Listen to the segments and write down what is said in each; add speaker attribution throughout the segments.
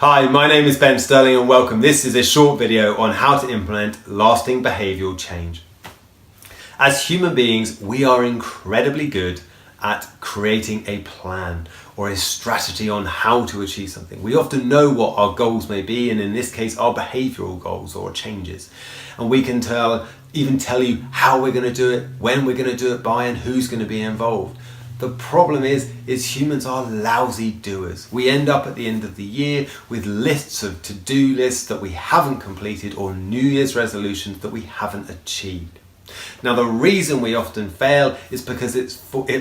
Speaker 1: Hi, my name is Ben Sterling and welcome. This is a short video on how to implement lasting behavioural change. As human beings, we are incredibly good at creating a plan or a strategy on how to achieve something. We often know what our goals may be, and in this case, our behavioural goals or changes. And we can even tell you how we're going to do it, when we're going to do it by, and who's going to be involved. The problem is humans are lousy doers. We end up at the end of the year with lists of to-do lists that we haven't completed or New Year's resolutions that we haven't achieved. Now, the reason we often fail is because it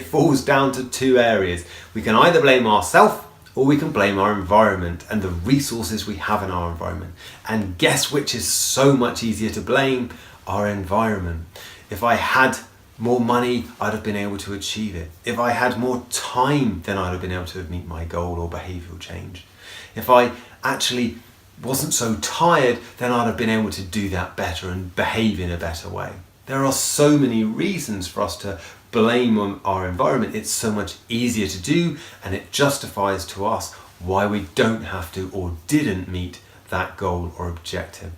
Speaker 1: falls down to two areas. We can either blame ourselves or we can blame our environment and the resources we have in our environment. And guess which is so much easier to blame? Our environment. If I had more money, I'd have been able to achieve it. If I had more time, then I'd have been able to meet my goal or behavioural change. If I actually wasn't so tired, then I'd have been able to do that better and behave in a better way. There are so many reasons for us to blame our environment. It's so much easier to do, and it justifies to us why we don't have to or didn't meet that goal or objective.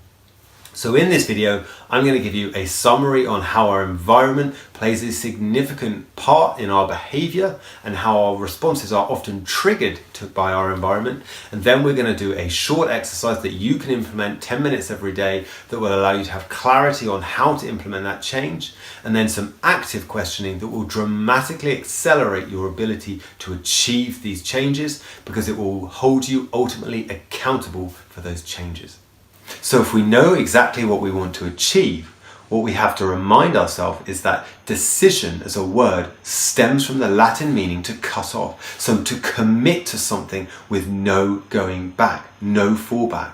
Speaker 1: So in this video, I'm going to give you a summary on how our environment plays a significant part in our behaviour and how our responses are often triggered by our environment. And then we're going to do a short exercise that you can implement 10 minutes every day that will allow you to have clarity on how to implement that change. And then some active questioning that will dramatically accelerate your ability to achieve these changes, because it will hold you ultimately accountable for those changes. So if we know exactly what we want to achieve, what we have to remind ourselves is that decision as a word stems from the Latin meaning to cut off. So to commit to something with no going back, no fallback.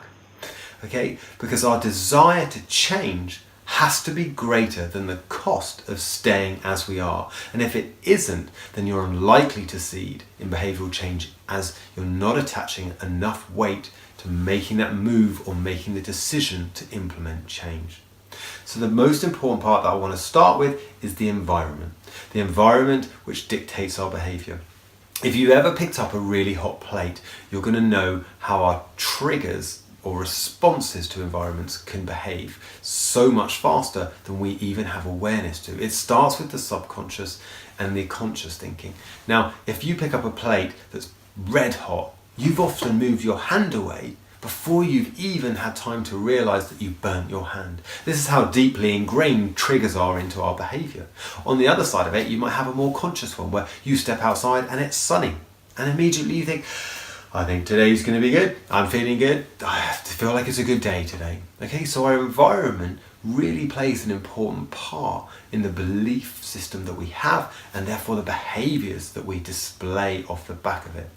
Speaker 1: Okay? Because our desire to change has to be greater than the cost of staying as we are. And if it isn't, then you're unlikely to succeed in behavioural change, as you're not attaching enough weight to making that move or making the decision to implement change. So the most important part that I want to start with is the environment. The environment which dictates our behaviour. If you've ever picked up a really hot plate, you're going to know how our triggers or responses to environments can behave so much faster than we even have awareness to. It starts with the subconscious and the conscious thinking. Now, if you pick up a plate that's red hot, you've often moved your hand away before you've even had time to realise that you've burnt your hand. This is how deeply ingrained triggers are into our behaviour. On the other side of it, you might have a more conscious one where you step outside and it's sunny, and immediately you think, I think today's going to be good. I'm feeling good. I feel like it's a good day today. Okay, so our environment really plays an important part in the belief system that we have, and therefore the behaviours that we display off the back of it.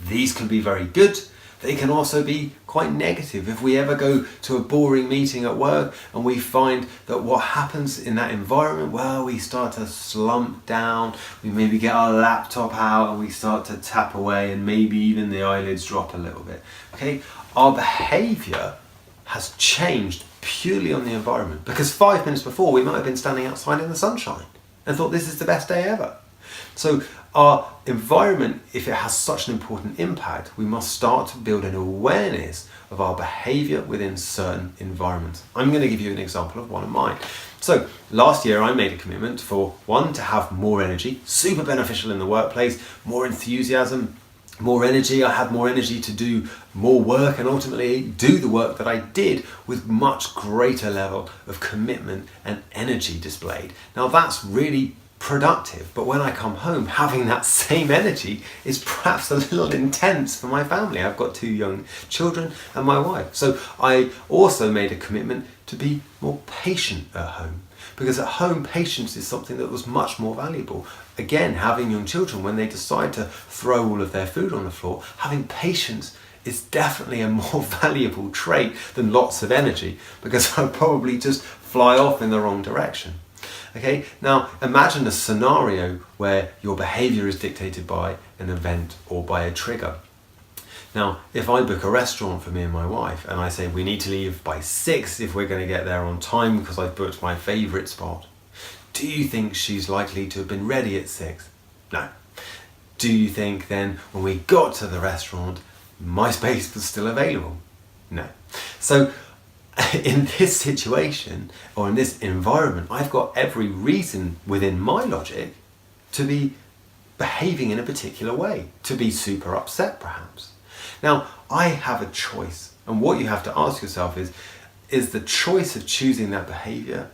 Speaker 1: These can be very good. They can also be quite negative. If we ever go to a boring meeting at work and we find that what happens in that environment, well, we start to slump down, we maybe get our laptop out and we start to tap away, and maybe even the eyelids drop a little bit. Okay, our behaviour has changed purely on the environment, because 5 minutes before we might have been standing outside in the sunshine and thought this is the best day ever. So our environment, if it has such an important impact, we must start to build an awareness of our behaviour within certain environments. I'm going to give you an example of one of mine. So last year I made a commitment for one, to have more energy, super beneficial in the workplace, more enthusiasm, more energy. I had more energy to do more work and ultimately do the work that I did with much greater level of commitment and energy displayed. Now that's really productive, but when I come home, having that same energy is perhaps a little intense for my family. I've got 2 young children and my wife. So I also made a commitment to be more patient at home, because at home patience is something that was much more valuable. Again, having young children, when they decide to throw all of their food on the floor, having patience is definitely a more valuable trait than lots of energy, because I'll probably just fly off in the wrong direction. Okay, now imagine a scenario where your behaviour is dictated by an event or by a trigger. Now, if I book a restaurant for me and my wife and I say we need to leave by 6 if we're going to get there on time because I've booked my favourite spot, do you think she's likely to have been ready at 6? No. Do you think then when we got to the restaurant MySpace was still available? No. So in this situation or in this environment, I've got every reason within my logic to be behaving in a particular way, to be super upset perhaps. Now, I have a choice, and what you have to ask yourself is the choice of choosing that behavior,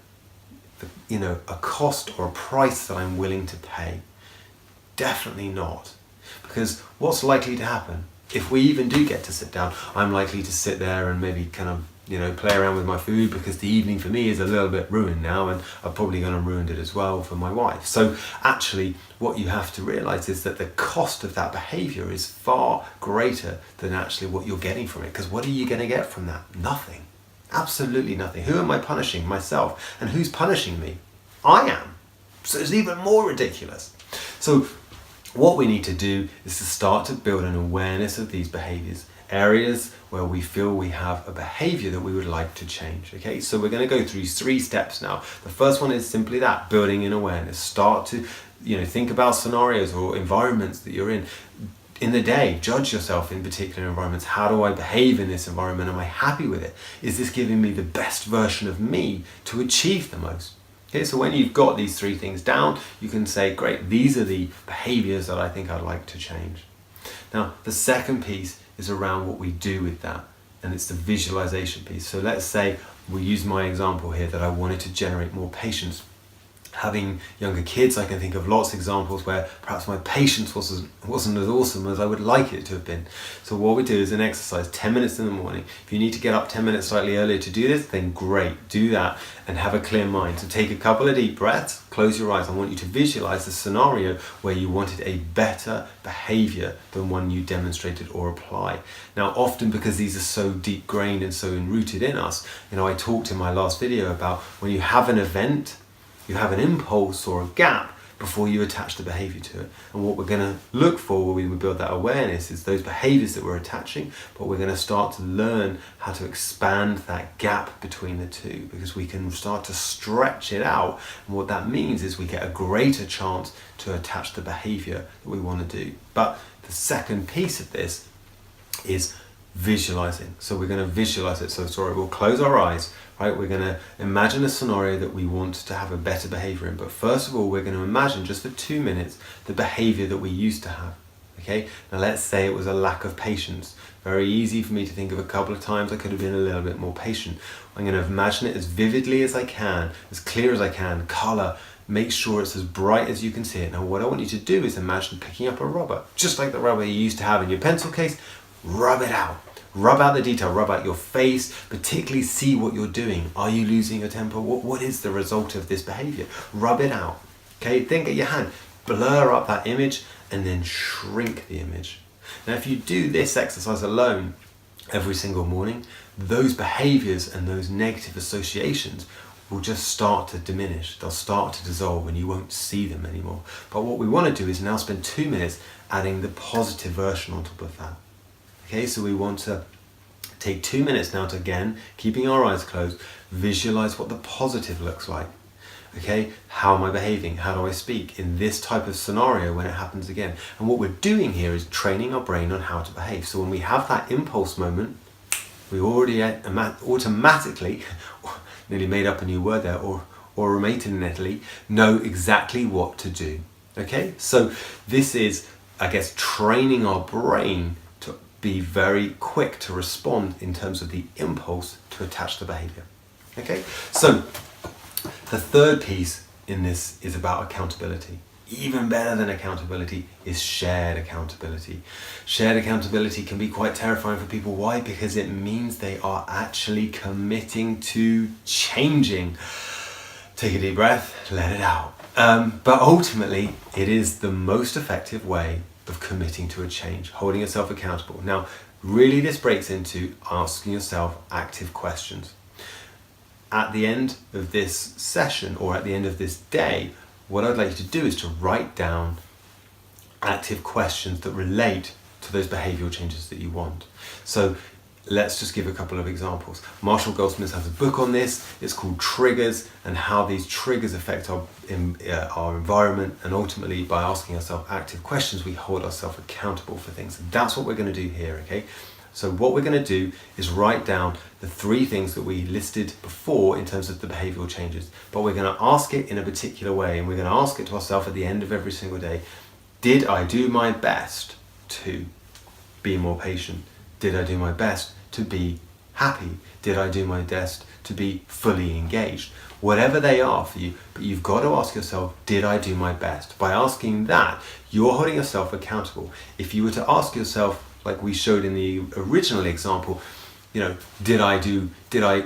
Speaker 1: a cost or a price that I'm willing to pay? Definitely not. Because what's likely to happen? If we even do get to sit down, I'm likely to sit there and maybe kind of, play around with my food, because the evening for me is a little bit ruined now, and I'm probably going to ruin it as well for my wife. So actually, what you have to realize is that the cost of that behavior is far greater than actually what you're getting from it. Because what are you going to get from that? Nothing. Absolutely nothing. Who am I punishing? Myself. And who's punishing me? I am. So it's even more ridiculous. So what we need to do is to start to build an awareness of these behaviors, areas where we feel we have a behavior that we would like to change. Okay, so we're going to go through 3 steps now. The first one is simply that, building an awareness. Start to, think about scenarios or environments that you're in the day. Judge yourself in particular environments. How do I behave in this environment? Am I happy with it? Is this giving me the best version of me to achieve the most? Okay, so when you've got these 3 things down, you can say, great, these are the behaviors that I think I'd like to change. Now, the second piece is around what we do with that, and it's the visualization piece. So let's say we use my example here that I wanted to generate more patience. Having younger kids, I can think of lots of examples where perhaps my patience wasn't as awesome as I would like it to have been. So what we do is an exercise, 10 minutes in the morning. If you need to get up 10 minutes slightly earlier to do this, then great, do that and have a clear mind. So take a couple of deep breaths, close your eyes. I want you to visualize the scenario where you wanted a better behavior than one you demonstrated or apply. Now, often because these are so deep grained and so rooted in us, I talked in my last video about when you have an event, you have an impulse or a gap before you attach the behavior to it. And what we're going to look for when we build that awareness is those behaviors that we're attaching, but we're going to start to learn how to expand that gap between the two, because we can start to stretch it out. And what that means is we get a greater chance to attach the behavior that we want to do. But the second piece of this is visualizing. So we're going to visualize it. So we'll close our eyes, right? We're going to imagine a scenario that we want to have a better behavior in. But first of all, we're going to imagine just for 2 minutes the behavior that we used to have. Okay, now let's say it was a lack of patience. Very easy for me to think of a couple of times I could have been a little bit more patient. I'm going to imagine it as vividly as I can, as clear as I can, color. Make sure it's as bright as you can see it. Now what I want you to do is imagine picking up a rubber, just like the rubber you used to have in your pencil case. Rub it out. Rub out the detail, rub out your face, particularly see what you're doing. Are you losing your temper? What is the result of this behavior? Rub it out. Okay, then get your hand, blur up that image and then shrink the image. Now if you do this exercise alone every single morning, those behaviors and those negative associations will just start to diminish. They'll start to dissolve and you won't see them anymore. But what we want to do is now spend 2 minutes adding the positive version on top of that. Okay, so we want to take 2 minutes now to, again, keeping our eyes closed, visualize what the positive looks like. Okay, how am I behaving? How do I speak in this type of scenario when it happens again? And what we're doing here is training our brain on how to behave. So when we have that impulse moment, we already automatically, nearly made up a new word there, or automatically know exactly what to do. Okay, so this is, I guess, training our brain to be very quick to respond in terms of the impulse to attach the behavior. Okay, so the third piece in this is about accountability. Even better than accountability is shared accountability. Shared accountability can be quite terrifying for people. Why? Because it means they are actually committing to changing. Take a deep breath, let it out. But ultimately, it is the most effective way of committing to a change, holding yourself accountable. Now, really this breaks into asking yourself active questions. At the end of this session or at the end of this day, what I'd like you to do is to write down active questions that relate to those behavioral changes that you want. So let's just give a couple of examples. Marshall Goldsmith has a book on this. It's called Triggers, and how these triggers affect our environment, and ultimately by asking ourselves active questions we hold ourselves accountable for things. And that's what we're going to do here, okay? So what we're going to do is write down the 3 things that we listed before in terms of the behavioural changes, but we're going to ask it in a particular way, and we're going to ask it to ourselves at the end of every single day. Did I do my best to be more patient? Did I do my best to be happy? Did I do my best to be fully engaged? Whatever they are for you, but you've got to ask yourself, did I do my best? By asking that, you're holding yourself accountable. If you were to ask yourself, like we showed in the original example, you know,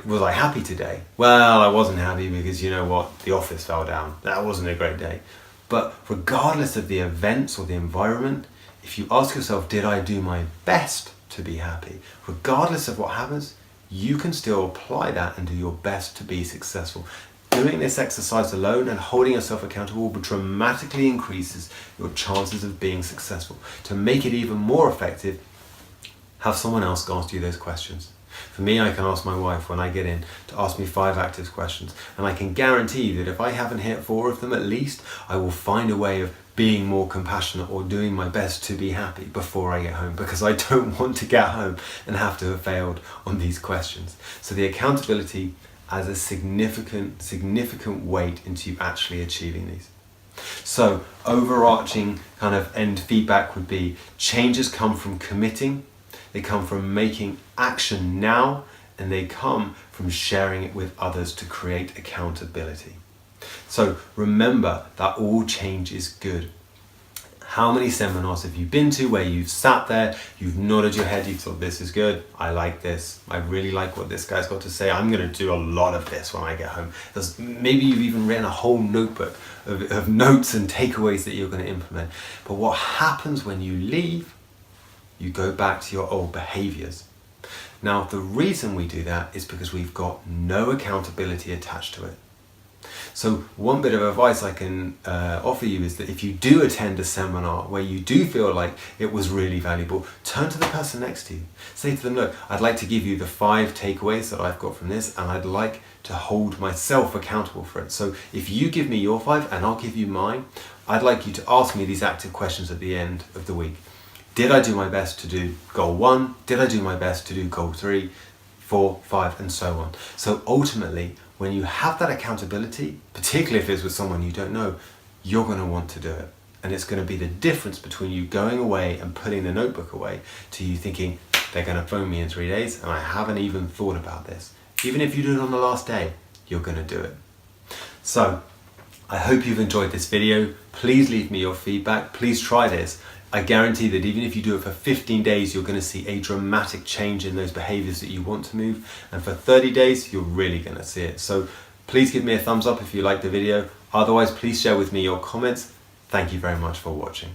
Speaker 1: was I happy today? Well, I wasn't happy because you know what, the office fell down. That wasn't a great day. But regardless of the events or the environment, if you ask yourself, did I do my best to be happy? Regardless of what happens, you can still apply that and do your best to be successful. Doing this exercise alone and holding yourself accountable dramatically increases your chances of being successful. To make it even more effective, have someone else ask you those questions. For me, I can ask my wife when I get in to ask me 5 active questions, and I can guarantee that if I haven't hit 4 of them at least, I will find a way of being more compassionate or doing my best to be happy before I get home, because I don't want to get home and have to have failed on these questions. So the accountability has a significant weight into you actually achieving these. So overarching kind of end feedback would be, changes come from committing, they come from making action now, and they come from sharing it with others to create accountability. So remember that all change is good. How many seminars have you been to where you've sat there, you've nodded your head, you thought, this is good, I like this, I really like what this guy's got to say, I'm going to do a lot of this when I get home. Maybe you've even written a whole notebook of notes and takeaways that you're going to implement. But what happens when you leave? You go back to your old behaviours. Now, the reason we do that is because we've got no accountability attached to it. So one bit of advice I can offer you is that if you do attend a seminar where you do feel like it was really valuable, turn to the person next to you. Say to them, look, I'd like to give you the 5 takeaways that I've got from this, and I'd like to hold myself accountable for it. So if you give me your 5 and I'll give you mine, I'd like you to ask me these active questions at the end of the week. Did I do my best to do goal 1? Did I do my best to do goal 3, 4, 5, and so on? So ultimately, when you have that accountability, particularly if it's with someone you don't know, you're going to want to do it. And it's going to be the difference between you going away and putting the notebook away to you thinking, they're going to phone me in 3 days and I haven't even thought about this. Even if you do it on the last day, you're going to do it. So I hope you've enjoyed this video. Please leave me your feedback. Please try this. I guarantee that even if you do it for 15 days, you're going to see a dramatic change in those behaviors that you want to move. And for 30 days, you're really going to see it. So please give me a thumbs up if you liked the video. Otherwise, please share with me your comments. Thank you very much for watching.